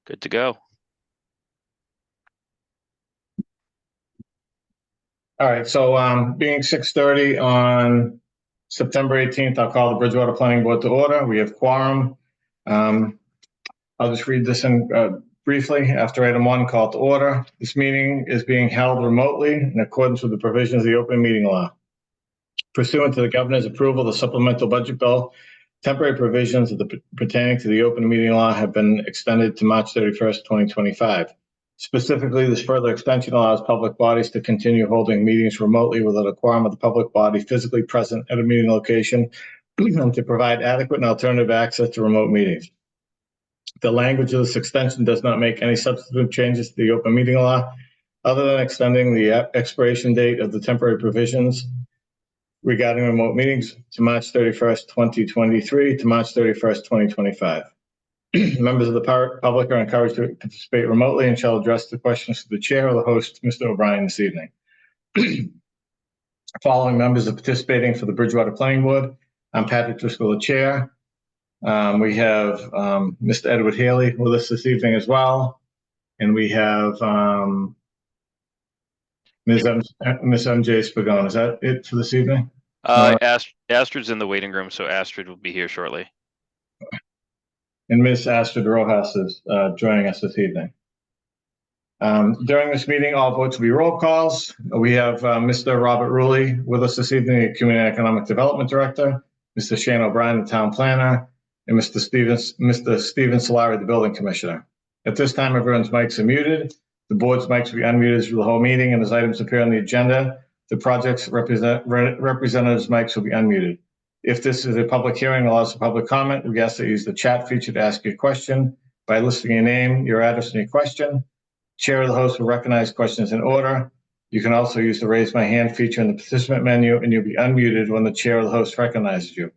Good to go. All right, so being 6:30 on September 18th, I'll call the Bridgewater Planning Board to order. We have quorum. I'll just read this in briefly. After item 1, call to order. This meeting is being held remotely in accordance with the provisions of the open meeting law. Pursuant to the governor's approval, the supplemental budget bill, temporary provisions pertaining to the open meeting law have been extended to March 31st, 2025. Specifically, this further extension allows public bodies to continue holding meetings remotely without a quorum of the public body physically present at a meeting location and to provide adequate and alternative access to remote meetings. The language of this extension does not make any substantive changes to the open meeting law other than extending the expiration date of the temporary provisions regarding remote meetings to March 31st, 2023 to March 31st, 2025. Members of the public are encouraged to participate remotely and shall address the questions to the chair or the host, Mr. O'Brien, this evening. Following members are participating for the Bridgewater Planning Board. I'm Patrick Driscoll, the chair. We have Mr. Edward Haley with us this evening as well. And we have Ms. MJ Spagone. Is that it for this evening? Astrid's in the waiting room, so Astrid will be here shortly. And Ms. Astrid Rojas is joining us this evening. During this meeting, all votes will be roll calls. We have Mr. Robert Rulli with us this evening, the Community Economic Development Director, Mr. Shane O'Brien, the Town Planner, and Mr. Steven Solari, the Building Commissioner. At this time, everyone's mics are muted. The board's mics will be unmuted through the whole meeting, and as items appear on the agenda, the project's representatives' mics will be unmuted. If this is a public hearing, allows for public comment, we ask that you use the chat feature to ask your question by listing your name, your address, and your question. Chair or the host will recognize questions in order. You can also use the raise my hand feature in the participant menu, and you'll be unmuted when the chair or the host recognizes you.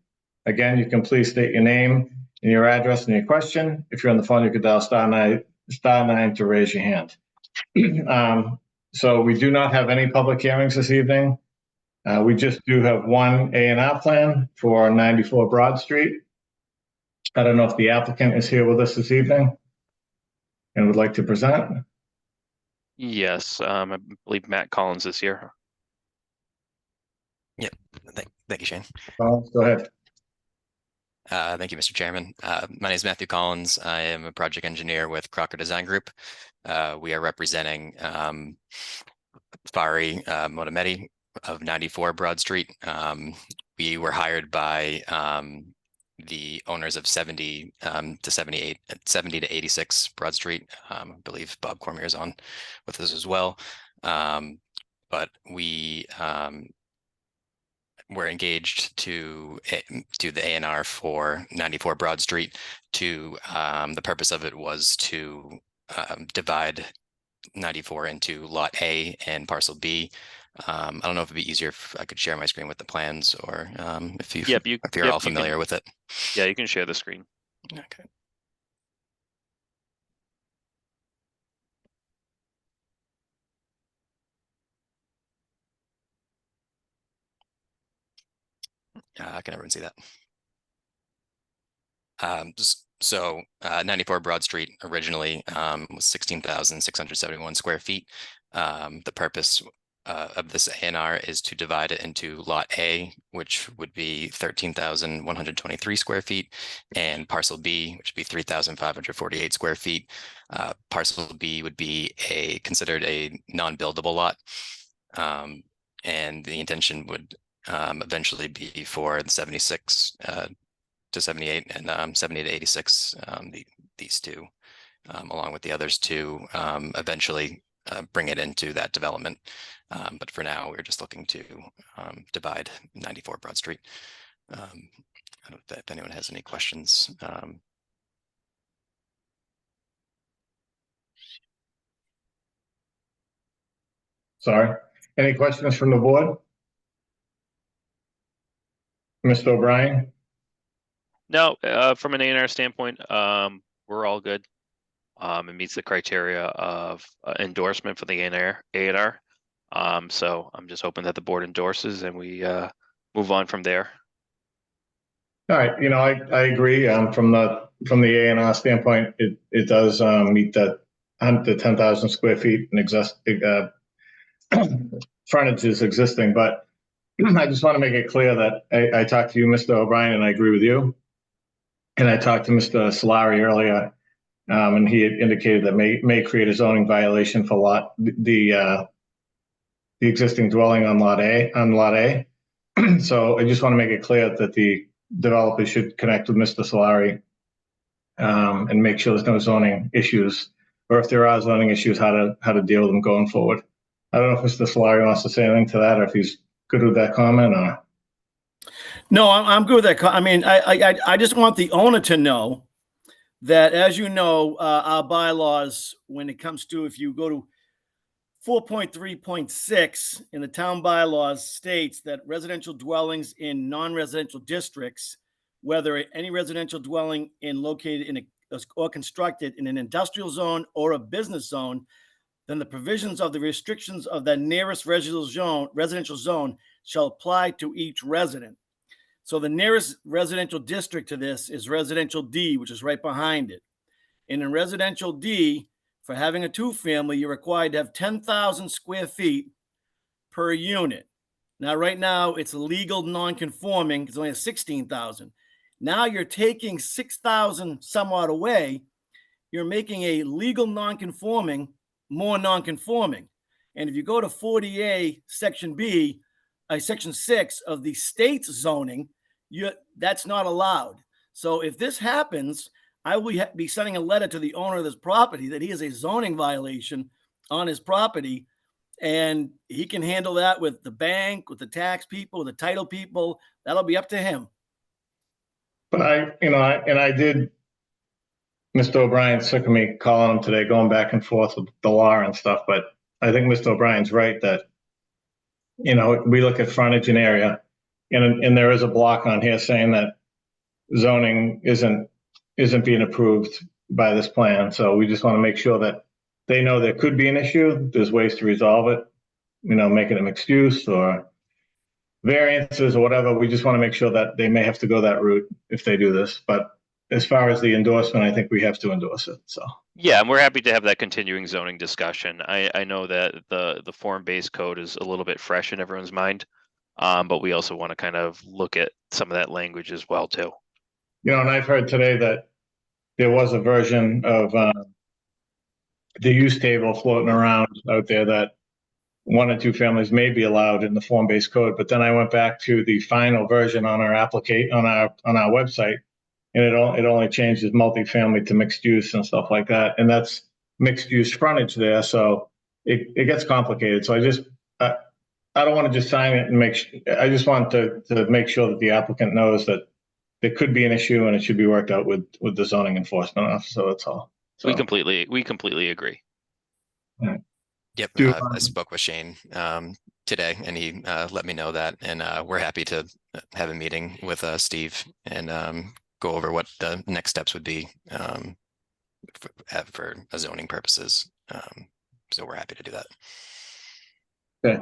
Again, you can please state your name and your address and your question. If you're on the phone, you could dial *9 to raise your hand. So we do not have any public hearings this evening. We just do have one A&R plan for 94 Broad Street. I don't know if the applicant is here with us this evening and would like to present. Yes, I believe Matt Collins is here. Yep. Thank you, Shane. Go ahead. Thank you, Mr. Chairman. My name is Matthew Collins. I am a project engineer with Crocker Design Group. We are representing Fari Motametti of 94 Broad Street. We were hired by the owners of 70 to 86 Broad Street. I believe Bob Cormier is on with us as well. But we were engaged to do the A&R for 94 Broad Street. The purpose of it was to divide 94 into Lot A and Parcel B. I don't know if it'd be easier if I could share my screen with the plans, or if you're all familiar with it. Yeah, you can share the screen. Okay. Can everyone see that? So 94 Broad Street originally was 16,671 square feet. The purpose of this A&R is to divide it into Lot A, which would be 13,123 square feet, and Parcel B, which would be 3,548 square feet. Parcel B would be considered a non-buildable lot, and the intention would eventually be for the 76 to 78 and 70 to 86, these two, along with the others to eventually bring it into that development. But for now, we're just looking to divide 94 Broad Street. I don't know if anyone has any questions. Sorry. Any questions from the board? Mr. O'Brien? No, from an A&R standpoint, we're all good. It meets the criteria of endorsement for the A&R. So I'm just hoping that the board endorses and we move on from there. All right. I agree. From the from the A&R standpoint, it does meet that the 10,000 square feet and frontage is existing, but I just want to make it clear that I talked to you, Mr. O'Brien, and I agree with you. And I talked to Mr. Solari earlier, and he had indicated that may create a zoning violation for the existing dwelling on lot A. So I just want to make it clear that the developer should connect with Mr. Solari and make sure there's no zoning issues, or if there are zoning issues, how to deal with them going forward. I don't know if Mr. Solari wants to say anything to that, or if he's good with that comment, or. No, I'm good with that. I mean, I just want the owner to know that, as you know, our bylaws, when it comes to, if you go to 4.3.6 in the town bylaws, states that residential dwellings in non-residential districts, whether any residential dwelling located in or constructed in an industrial zone or a business zone, then the provisions of the restrictions of the nearest residential zone shall apply to each resident. So the nearest residential district to this is residential D, which is right behind it. And in residential D, for having a two-family, you're required to have 10,000 square feet per unit. Now, right now, it's legal non-conforming. It's only 16,000. Now you're taking 6,000 somewhat away. You're making a legal non-conforming more non-conforming. And if you go to 40A, Section B, Section 6 of the state's zoning, that's not allowed. So if this happens, I will be sending a letter to the owner of this property that he has a zoning violation on his property, and he can handle that with the bank, with the tax people, with the title people. That'll be up to him. But I did, Mr. O'Brien sick of me calling him today, going back and forth with the law and stuff, but I think Mr. O'Brien's right that, we look at frontage and area, and there is a block on here saying that zoning isn't being approved by this plan. So we just want to make sure that they know there could be an issue. There's ways to resolve it, making a mixed use or variances or whatever. We just want to make sure that they may have to go that route if they do this. But as far as the endorsement, I think we have to endorse it. So. Yeah, and we're happy to have that continuing zoning discussion. I know that the form-based code is a little bit fresh in everyone's mind, but we also want to kind of look at some of that language as well too. And I've heard today that there was a version of the use table floating around out there that 1 or 2 families may be allowed in the form-based code. But then I went back to the final version on our on our website, and it only changes multifamily to mixed use and stuff like that. And that's mixed use frontage there, so it gets complicated. So I don't want to just sign it and I just want to make sure that the applicant knows that there could be an issue and it should be worked out with the zoning enforcement officer. That's all. So. We completely agree. Right. Yep. I spoke with Shane today, and he let me know that, and we're happy to have a meeting with Steve and go over what the next steps would be for zoning purposes. So we're happy to do that. Okay.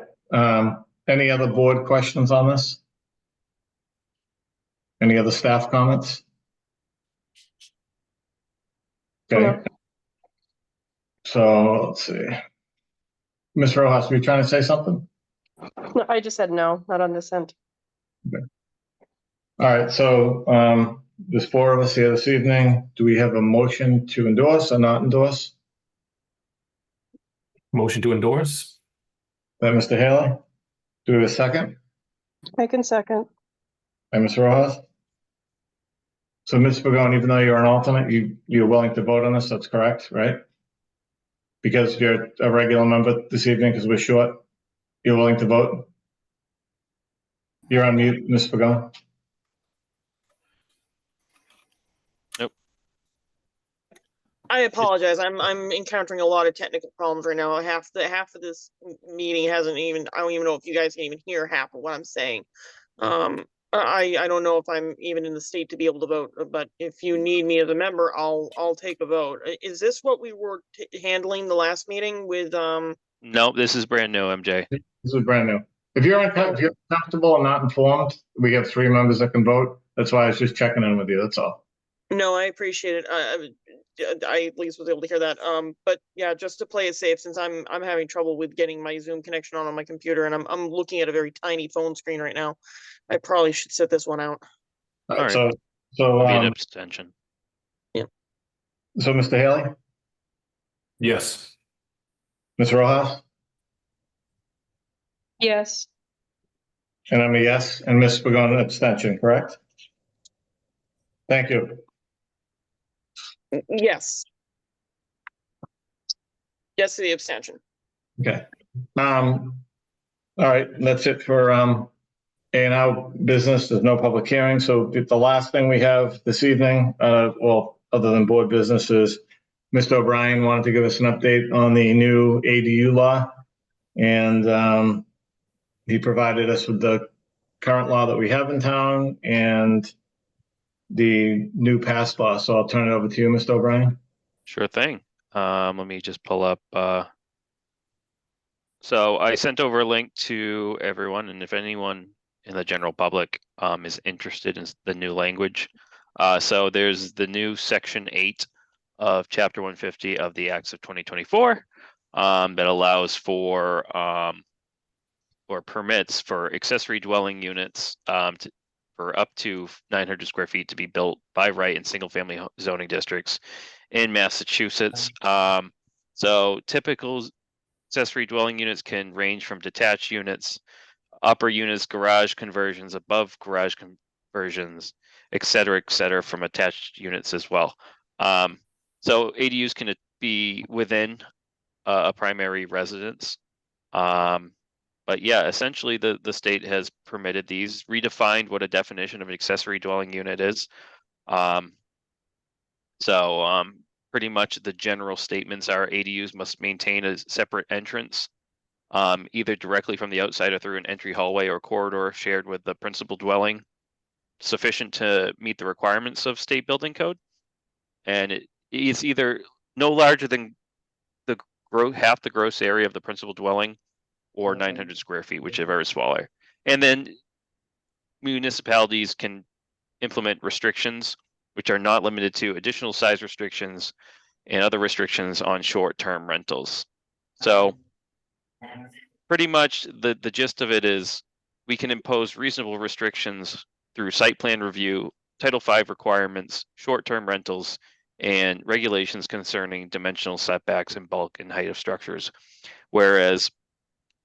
Any other board questions on this? Any other staff comments? Okay. No. So let's see. Ms. Rojas, were you trying to say something? No, I just said no, not on this end. Okay. All right. So there's 4 of us here this evening. Do we have a motion to endorse or not endorse? Motion to endorse. Mr. Haley? Do we have a second? I can second. By Ms. Rojas? So Ms. Pagone, even though you're an alternate, you're willing to vote on this, that's correct, right? Because you're a regular member this evening, because we're short, you're willing to vote? You're on mute, Ms. Pagone. Nope. I apologize. I'm encountering a lot of technical problems right now. Half of this meeting I don't even know if you guys can even hear half of what I'm saying. I don't know if I'm even in the state to be able to vote, but if you need me as a member, I'll take a vote. Is this what we were handling the last meeting with? No, this is brand new, MJ. This is brand new. If you're comfortable and not informed, we have 3 members that can vote. That's why I was just checking in with you. That's all. No, I appreciate it. I at least was able to hear that. But yeah, just to play it safe, since I'm having trouble with getting my Zoom connection on my computer, and I'm looking at a very tiny phone screen right now. I probably should sit this one out. All All right, right. so, I'll be an abstention. so Mr. Haley, Yes. Ms. Rojas, Yes, and I'm a yes, and Ms. Pagano abstention, correct? Thank you. Yes. Yes to the abstention. Okay. All right, that's it for A&R business. There's no public hearing. So the last thing we have this evening, well, other than board business, is Mr. O'Brien wanted to give us an update on the new ADU law. And he provided us with the current law that we have in town and the new past law. So I'll turn it over to you, Mr. O'Brien. Sure thing. Let me just pull up, so I sent over a link to everyone, and if anyone in the general public is interested in the new language. So there's the new section 8 of chapter 150 of the Acts of 2024 that allows for or permits for accessory dwelling units for up to 900 square feet to be built by right in single family zoning districts in Massachusetts. So typical accessory dwelling units can range from detached units, upper units, garage conversions, above garage conversions, et cetera, from attached units as well. So ADUs can be within a primary residence. But yeah, essentially the state has permitted these, redefined what a definition of an accessory dwelling unit is. Pretty much the general statements are ADUs must maintain a separate entrance, either directly from the outside or through an entry hallway or corridor shared with the principal dwelling, sufficient to meet the requirements of state building code. And it is either no larger than the half the gross area of the principal dwelling or 900 square feet, whichever is smaller. And then municipalities can implement restrictions, which are not limited to additional size restrictions and other restrictions on short-term rentals. So pretty much the gist of it is we can impose reasonable restrictions through site plan review, Title V requirements, short-term rentals, and regulations concerning dimensional setbacks and bulk and height of structures. Whereas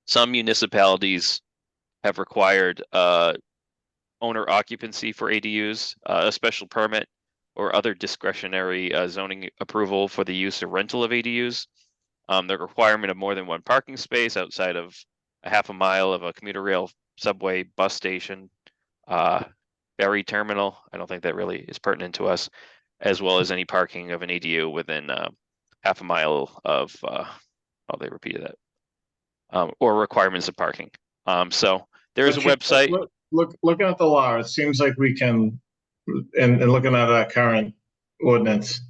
some municipalities have required owner occupancy for ADUs, a special permit, or other discretionary zoning approval for the use or rental of ADUs. The requirement of more than one parking space outside of a half a mile of a commuter rail, subway, bus station, ferry terminal. I don't think that really is pertinent to us, as well as any parking of an ADU within half a mile of, oh, they repeated that, or requirements of parking. So there's a website. Looking at the law, it seems like we can, and looking at our current ordinance,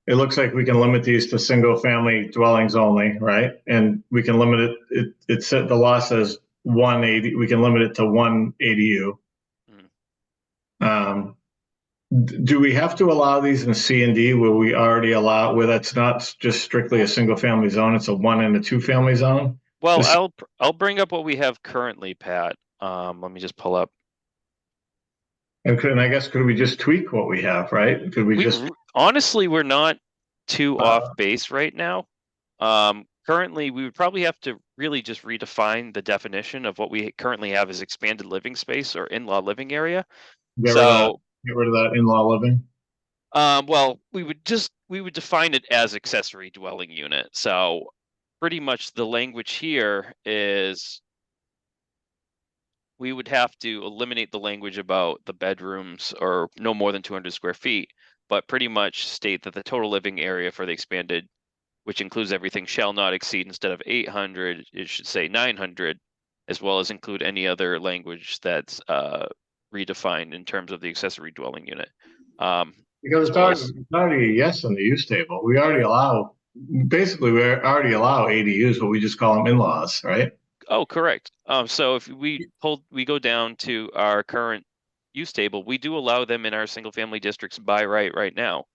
it looks like we can limit these to single family dwellings only, right? And we can limit it, it said, the law says 180, we can limit it to 1 ADU. Do we have to allow these in C and D where we already allow, where that's not just strictly a single family zone, it's a 1 and a 2 family zone? Well, I'll bring up what we have currently, Pat. Let me just pull up. And I guess, could we just tweak what we have, right? Could we just? Honestly, we're not too off base right now. Currently, we would probably have to really just redefine the definition of what we currently have as expanded living space or in-law living area. Get rid of that in-law living? Well, we would define it as accessory dwelling unit. So pretty much the language here is we would have to eliminate the language about the bedrooms or no more than 200 square feet, but pretty much state that the total living area for the expanded, which includes everything, shall not exceed, instead of 800, it should say 900, as well as include any other language that's redefined in terms of the accessory dwelling unit. Because it's already a yes on the use table. We already allow, basically, we already allow ADUs, but we just call them in-laws, right? Oh, correct. So if we go down to our current use table, we do allow them in our single family districts by right now.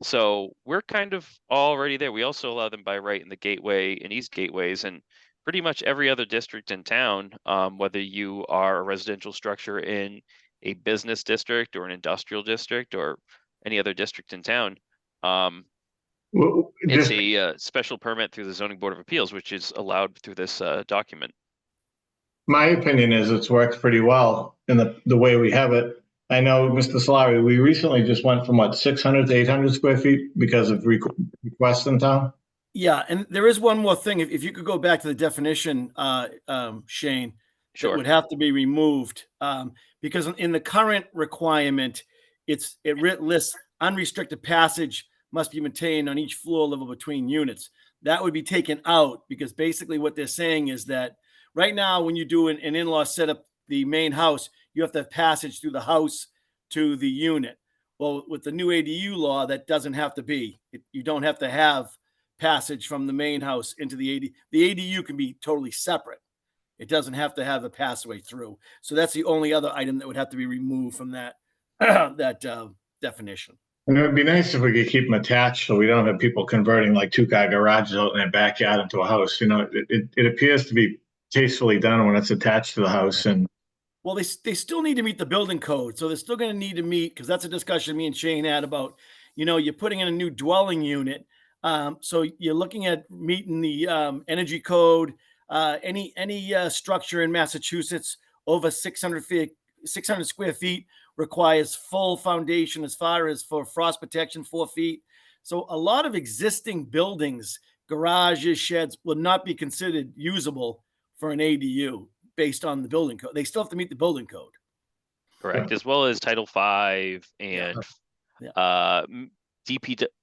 So we're kind of already there. We also allow them by right in the gateway and east gateways and pretty much every other district in town, whether you are a residential structure in a business district or an industrial district or any other district in town. Well, It's just- a special permit through the zoning board of appeals, which is allowed through this document. My opinion is it's worked pretty well in the way we have it. I know, Mr. Solari, we recently just went from what, 600 to 800 square feet because of requests in town? Yeah, and there is one more thing. If you could go back to the definition, Shane, that Sure. would have to be removed, because in the current requirement, it lists unrestricted passage must be maintained on each floor level between units. That would be taken out because basically what they're saying is that right now, when you do an in-law setup, the main house, you have to have passage through the house to the unit. Well, with the new ADU law, that doesn't have to be. You don't have to have passage from the main house into the ADU. The ADU can be totally separate. It doesn't have to have the passageway through. So that's the only other item that would have to be removed from that definition. And it would be nice if we could keep them attached so we don't have people converting like two-car garages out in their backyard into a house. You know, it appears to be tastefully done when it's attached to the house and Well, they still need to meet the building code. So they're still going to need to meet, because that's a discussion me and Shane had about, you're putting in a new dwelling unit. So you're looking at meeting the energy code, any structure in Massachusetts over 600 square feet requires full foundation as far as for frost protection, 4 feet. So a lot of existing buildings, garages, sheds will not be considered usable for an ADU based on the building code. They still have to meet the building code. Correct, as well as Title V and Yeah.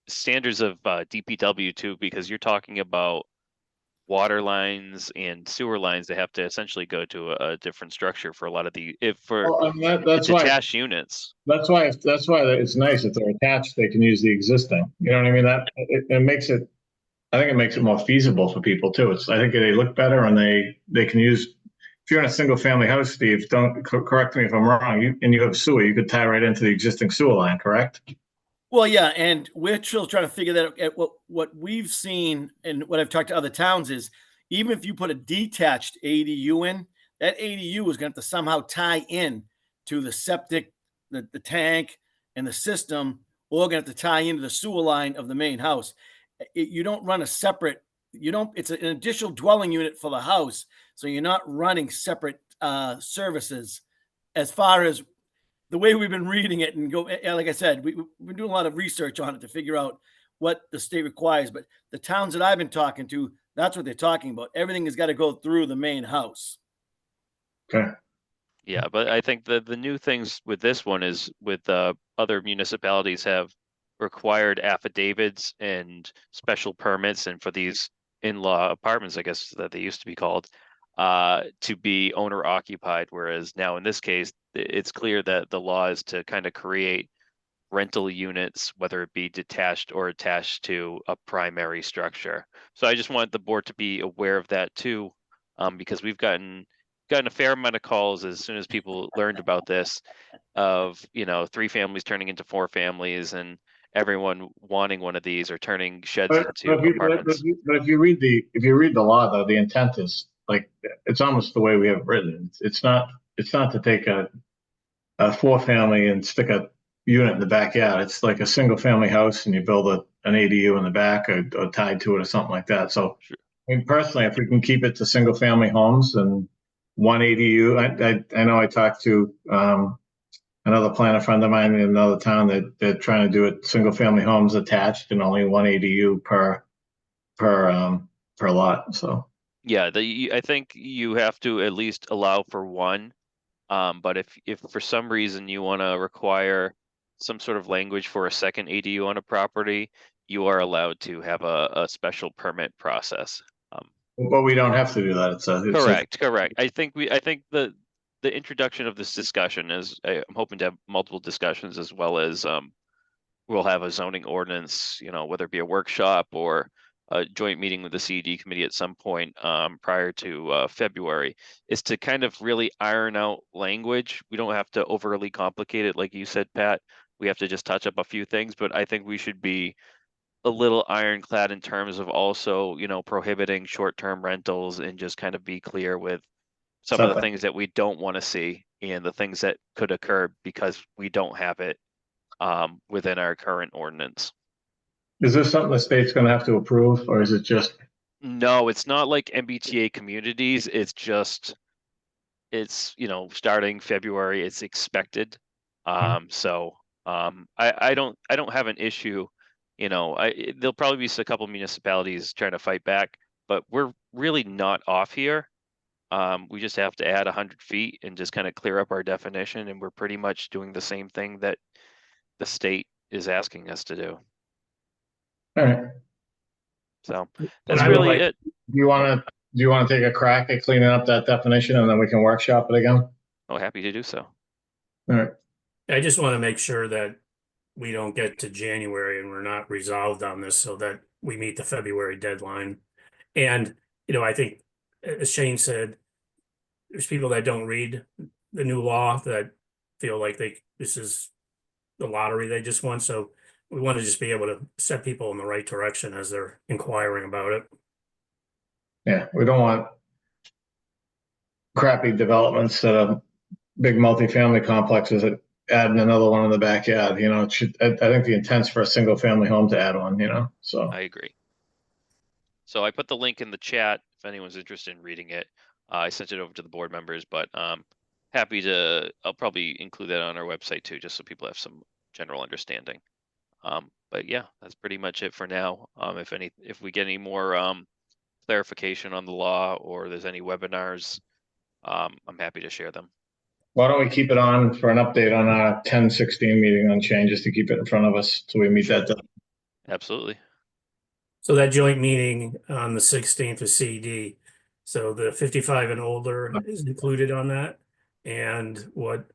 standards of DPW too, because you're talking about water lines and sewer lines that have to essentially go to a different structure for a lot of that's why detached units. that's why it's nice if they're attached. They can use the existing. You know what I mean? That it makes it. I think it makes it more feasible for people too. I think they look better and they can use. If you're in a single family house, Steve, don't correct me if I'm wrong. You have sewer, you could tie right into the existing sewer line, correct? Well, yeah, and we're still trying to figure that out. What we've seen and what I've talked to other towns is, even if you put a detached ADU in, that ADU is going to have to somehow tie in to the septic, the tank, and the system, or going to have to tie into the sewer line of the main house. You don't run a separate. It's an additional dwelling unit for the house, so you're not running separate services. As far as the way we've been reading it and like I said, we've been doing a lot of research on it to figure out what the state requires. But the towns that I've been talking to, that's what they're talking about. Everything has got to go through the main house. Okay. Yeah, but I think the new things with this one is with other municipalities have required affidavits and special permits, and for these in-law apartments, I guess that they used to be called, to be owner occupied. Whereas now in this case, it's clear that the law is to kind of create rental units, whether it be detached or attached to a primary structure. So I just want the board to be aware of that too, because we've gotten a fair amount of calls as soon as people learned about this, of 3 families turning into 4 families and everyone wanting one of these or turning sheds into apartments. But if you read the law, though, the intent is like it's almost the way we have it written. It's not to take a 4-family and stick a unit in the backyard. It's like a single family house and you build an ADU in the back or tied to it or something like that. So, Sure. I mean, personally, if we can keep it to single family homes and one ADU, I know I talked to another planner friend of mine in another town that they're trying to do it single family homes attached and only one ADU per lot. So Yeah, I think you have to at least allow for one. But if for some reason you want to require some sort of language for a second ADU on a property, you are allowed to have a special permit process. but we don't have to do that. It's Correct. I think the introduction of this discussion is, I'm hoping to have multiple discussions, as well as we'll have a zoning ordinance, whether it be a workshop or a joint meeting with the CED committee at some point prior to February, is to kind of really iron out language. We don't have to overly complicate it, like you said, Pat. We have to just touch up a few things, but I think we should be a little ironclad in terms of also, prohibiting short-term rentals and just kind of be clear with some of the Something. things that we don't want to see and the things that could occur because we don't have it within our current ordinance. Is this something the state's gonna have to approve, or is it just, No, it's not like MBTA communities. It's just, starting February, it's expected. I don't have an issue. There'll probably be a couple municipalities trying to fight back, but we're really not off here. We just have to add 100 feet and just kind of clear up our definition, and we're pretty much doing the same thing that the state is asking us to do. all right, So And that's I would really like- it. do you wanna take a crack at cleaning up that definition and then we can workshop it again? Oh, happy to do so. All right, I just want to make sure that we don't get to January and we're not resolved on this so that we meet the February deadline. And, I think, as Shane said, there's people that don't read the new law that feel like this is the lottery they just won. So we want to just be able to set people in the right direction as they're inquiring about it. yeah, we don't want crappy developments that are big multifamily complexes that adding another one in the backyard, it should, I think the intent's for a single family home to add one, so. I agree. So I put the link in the chat if anyone's interested in reading it. I sent it over to the board members, but I'll probably include that on our website too, just so people have some general understanding. But yeah, that's pretty much it for now. If we get any more clarification on the law or there's any webinars, I'm happy to share them. Why don't we keep it on for an update on our 10/16 meeting on changes to keep it in front of us till we meet that deadline? Absolutely. So that joint meeting on the 16th of CED, so the 55 and older is included on that. And what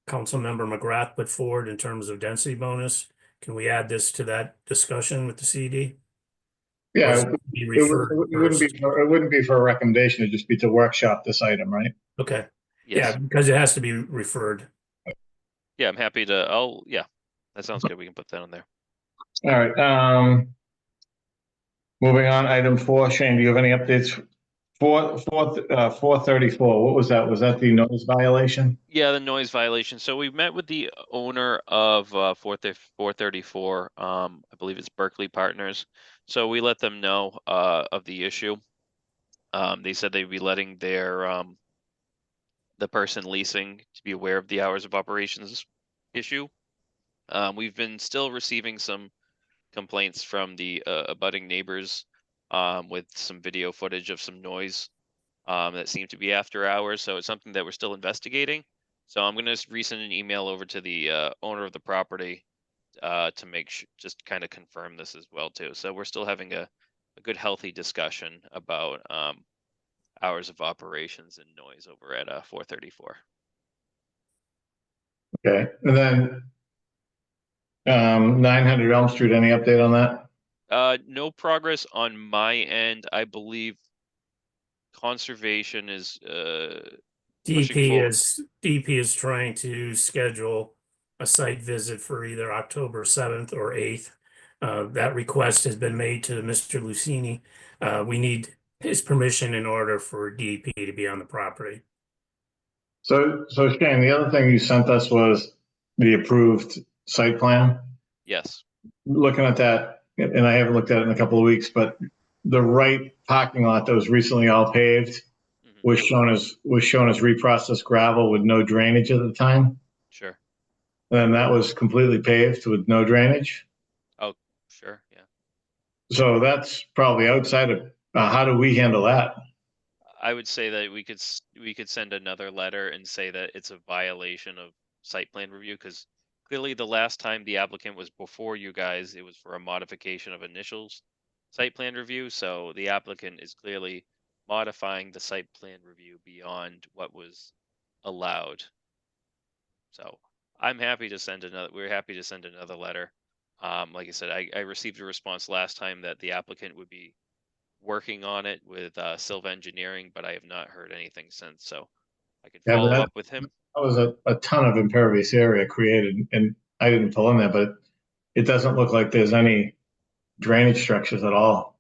Council Member McGrath put forward in terms of density bonus, can we add this to that discussion with the CED? Yeah, Or be referred it wouldn't be for a recommendation, it'd just be to workshop this item, right? Okay, Yes. yeah, because it has to be referred. Yeah, I'm happy to. Yeah, that sounds good. We can put that on there. All right, moving on, item 4, Shane, do you have any updates? 434, what was that? Was that the notice violation? Yeah, the noise violation. So we met with the owner of 434. I believe it's Berkeley Partners. So we let them know of the issue. They said they'd be letting their the person leasing to be aware of the hours of operations issue. We've been still receiving some complaints from the abutting neighbors with some video footage of some noise that seemed to be after hours. So it's something that we're still investigating. So I'm going to resend an email over to the owner of the property to make sure, just kind of confirm this as well too. So we're still having a good, healthy discussion about hours of operations and noise over at 434. Okay, and then 900 Elm Street, any update on that? No progress on my end. I believe conservation is pushing forward. DP is trying to schedule a site visit for either October 7th or 8th. That request has been made to Mr. Lucini. We need his permission in order for DEP to be on the property. So Shane, the other thing you sent us was the approved site plan. Yes. Looking at that, and I haven't looked at it in a couple of weeks, but the right parking lot that was recently all paved Mhm. was shown as reprocessed gravel with no drainage at the time. Sure. And that was completely paved with no drainage. Sure. Yeah. So that's probably outside of, how do we handle that? I would say that we could send another letter and say that it's a violation of site plan review, because clearly the last time the applicant was before you guys, it was for a modification of initials site plan review. So the applicant is clearly modifying the site plan review beyond what was allowed. So we're happy to send another letter. Like I said, I received a response last time that the applicant would be working on it with Silva Engineering, but I have not heard anything since, so I could Yeah, but follow that- up with him. That was a ton of impervious area created, and I didn't fill in there, but it doesn't look like there's any drainage structures at all.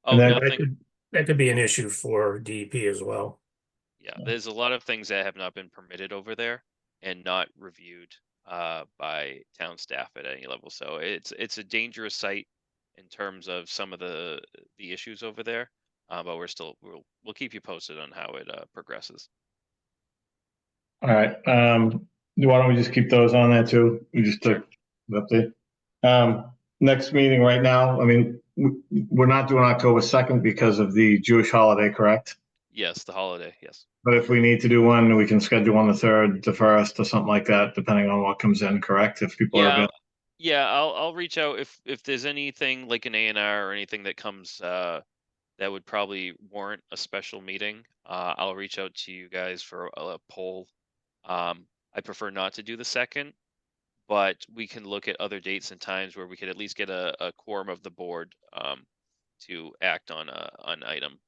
Oh, And then- nothing. That could be an issue for DEP as well. Yeah, there's a lot of things that have not been permitted over there and not reviewed by town staff at any level. So it's a dangerous site in terms of some of the issues over there. But we'll keep you posted on how it progresses. All right, why don't we just keep those on there too? We just took the update. Next meeting right now, I mean, we're not doing October 2nd because of the Jewish holiday, correct? Yes, the holiday. Yes. But if we need to do one, we can schedule on the 3rd, the 1st, or something like that, depending on what comes in, correct? If people are Yeah, available. yeah. I'll reach out if there's anything like an A&R or anything that comes that would probably warrant a special meeting. I'll reach out to you guys for a poll. I prefer not to do the 2nd, but we can look at other dates and times where we could at least get a quorum of the board to act on an item.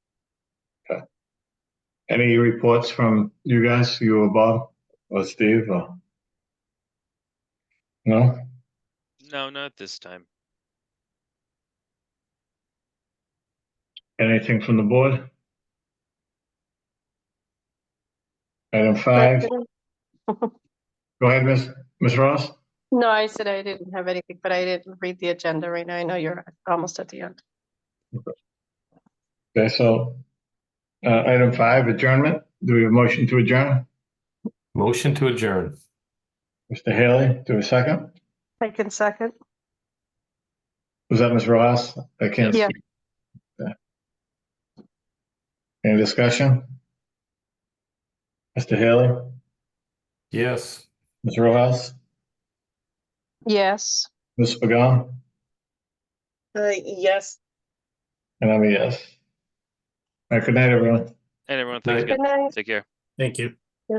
Any reports from you guys, you or Bob or Steve or? No? No, not this time. Anything from the board? Item 5, go ahead, Ms. Ross. No, I said I didn't have anything, but I didn't read the agenda right now. I know you're almost at the end. Okay, so, item 5, adjournment. Do we have a motion to adjourn? Motion to adjourn. Mr. Haley, do a second? I can second. Was that Ms. Ross? I can't. Yeah. Any discussion? Mr. Haley, Yes. Ms. Rojas, Yes. Ms. Pagan, Yes. and I'm a yes. All right, good night, everyone. And everyone, thanks Right. again. Good night. Take care. Thank you. Yeah.